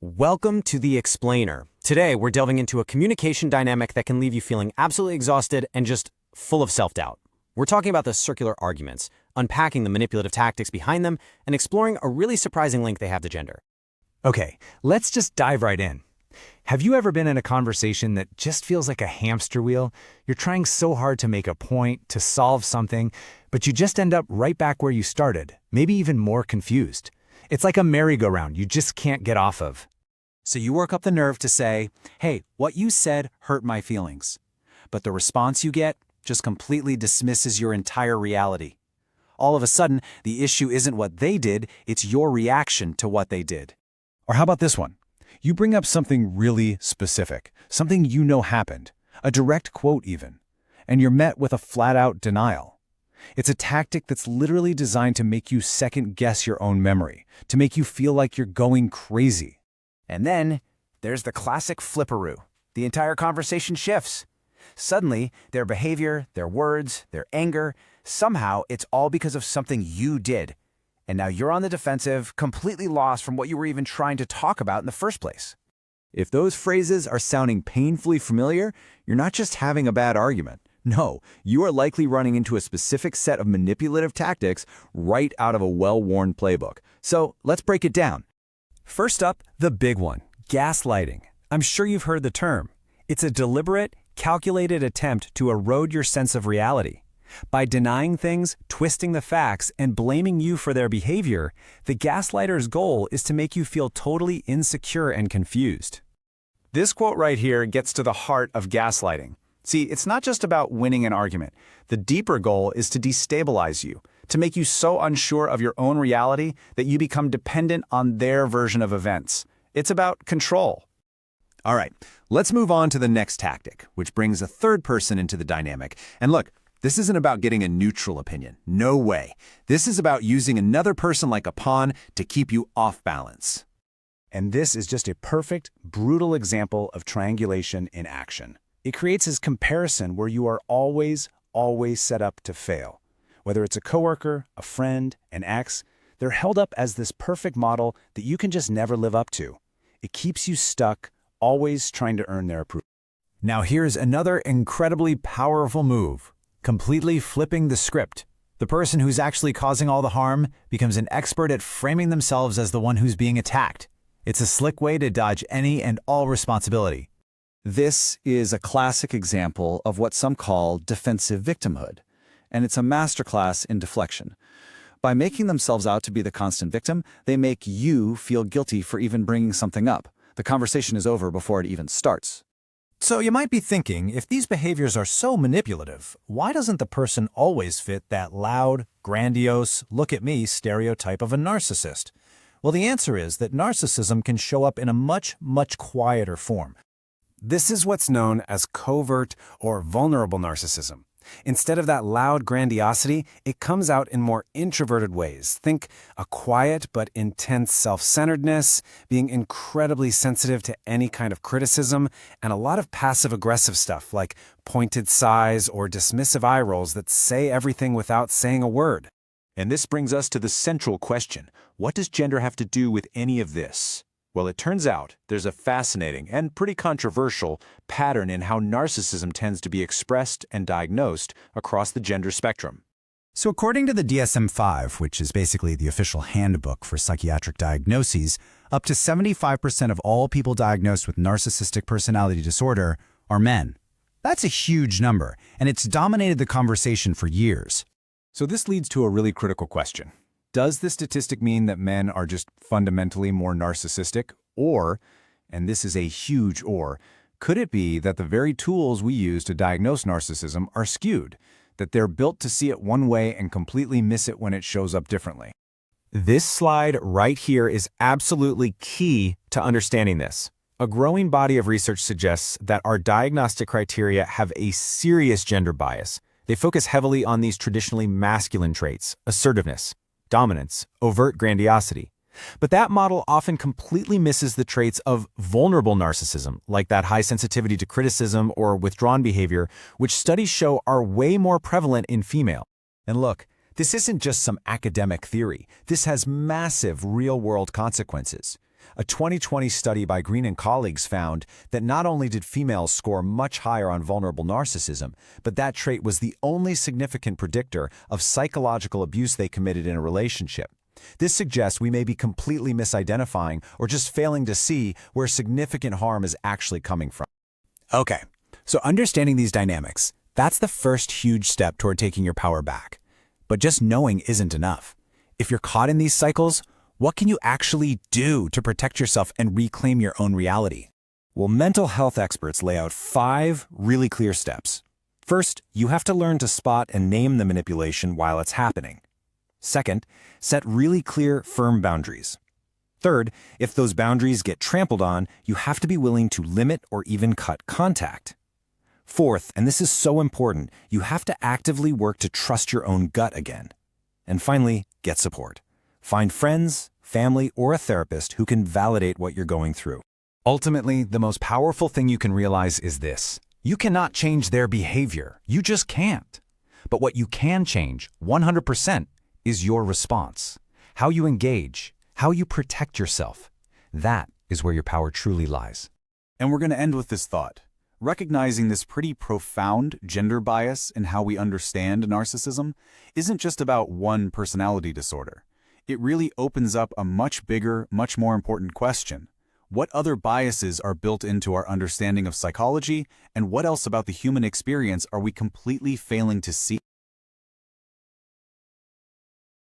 Welcome to The Explainer. Today, we're delving into a communication dynamic that can leave you feeling absolutely exhausted and just full of self-doubt. We're talking about the circular arguments, unpacking the manipulative tactics behind them, and exploring a really surprising link they have to gender. Okay, let's just dive right in. Have you ever been in a conversation that just feels like a hamster wheel? You're trying so hard to make a point, to solve something, but you just end up right back where you started, maybe even more confused. It's like a merry-go-round you just can't get off of. So you work up the nerve to say, hey, what you said hurt my feelings. But the response you get just completely dismisses your entire reality. All of a sudden, the issue isn't what they did, it's your reaction to what they did. Or how about this one? You bring up something really specific, something you know happened, a direct quote even, and you're met with a flat-out denial. It's a tactic that's literally designed to make you second-guess your own memory, to make you feel like you're going crazy. And then there's the classic flipperoo. The entire conversation shifts. Suddenly, their behavior, their words, their anger, somehow it's all because of something you did. And now you're on the defensive, completely lost from what you were even trying to talk about in the first place. If those phrases are sounding painfully familiar, you're not just having a bad argument. No, you are likely running into a specific set of manipulative tactics right out of a well-worn playbook. So let's break it down. First up, the big one, gaslighting. I'm sure you've heard the term. It's a deliberate, calculated attempt to erode your sense of reality. By denying things, twisting the facts, and blaming you for their behavior, the gaslighter's goal is to make you feel totally insecure and confused. This quote right here gets to the heart of gaslighting. See, it's not just about winning an argument. The deeper goal is to destabilize you, to make you so unsure of your own reality that you become dependent on their version of events. It's about control. All right, let's move on to the next tactic, which brings a third person into the dynamic. And look, this isn't about getting a neutral opinion. No way. This is about using another person like a pawn to keep you off balance. And this is just a perfect, brutal example of triangulation in action. It creates this comparison where you are always set up to fail. Whether it's a coworker, a friend, an ex, they're held up as this perfect model that you can just never live up to. It keeps you stuck, always trying to earn their approval. Now here's another incredibly powerful move, completely flipping the script. The person who's actually causing all the harm becomes an expert at framing themselves as the one who's being attacked. It's a slick way to dodge any and all responsibility. This is a classic example of what some call defensive victimhood, and it's a masterclass in deflection. By making themselves out to be the constant victim, they make you feel guilty for even bringing something up. The conversation is over before it even starts. So you might be thinking, if these behaviors are so manipulative, why doesn't the person always fit that loud, grandiose, look-at-me stereotype of a narcissist? Well, the answer is that narcissism can show up in a much quieter form. This is what's known as covert or vulnerable narcissism. Instead of that loud grandiosity, it comes out in more introverted ways. Think a quiet but intense self-centeredness, being incredibly sensitive to any kind of criticism, and a lot of passive-aggressive stuff like pointed sighs or dismissive eye rolls that say everything without saying a word. And this brings us to the central question. What does gender have to do with any of this? Well, it turns out there's a fascinating and pretty controversial pattern in how narcissism tends to be expressed and diagnosed across the gender spectrum. So according to the DSM-5, which is basically the official handbook for psychiatric diagnoses, up to 75% of all people diagnosed with narcissistic personality disorder are men. That's a huge number, and it's dominated the conversation for years. So this leads to a really critical question. Does this statistic mean that men are just fundamentally more narcissistic? Or, and this is a huge or, could it be that the very tools we use to diagnose narcissism are skewed, that they're built to see it one way and completely miss it when it shows up differently? This slide right here is absolutely key to understanding this. A growing body of research suggests that our diagnostic criteria have a serious gender bias. They focus heavily on these traditionally masculine traits: assertiveness, dominance, overt grandiosity. But that model often completely misses the traits of vulnerable narcissism, like that high sensitivity to criticism or withdrawn behavior, which studies show are way more prevalent in female. And look, this isn't just some academic theory. This has massive real-world consequences. A 2020 study by Green and colleagues found that not only did females score much higher on vulnerable narcissism, but that trait was the only significant predictor of psychological abuse they committed in a relationship. This suggests we may be completely misidentifying or just failing to see where significant harm is actually coming from. Okay, so understanding these dynamics, that's the first huge step toward taking your power back. But just knowing isn't enough. If you're caught in these cycles, what can you actually do to protect yourself and reclaim your own reality? Well, mental health experts lay out 5 really clear steps. First, you have to learn to spot and name the manipulation while it's happening. Second, set really clear, firm boundaries. Third, if those boundaries get trampled on, you have to be willing to limit or even cut contact. Fourth, and this is so important, you have to actively work to trust your own gut again. And finally, get support. Find friends, family, or a therapist who can validate what you're going through. Ultimately, the most powerful thing you can realize is this. You cannot change their behavior. You just can't. But what you can change, 100%, is your response. How you engage, how you protect yourself. That is where your power truly lies. And we're going to end with this thought. Recognizing this pretty profound gender bias in how we understand narcissism isn't just about one personality disorder. It really opens up a much bigger, much more important question. What other biases are built into our understanding of psychology, and what else about the human experience are we completely failing to see?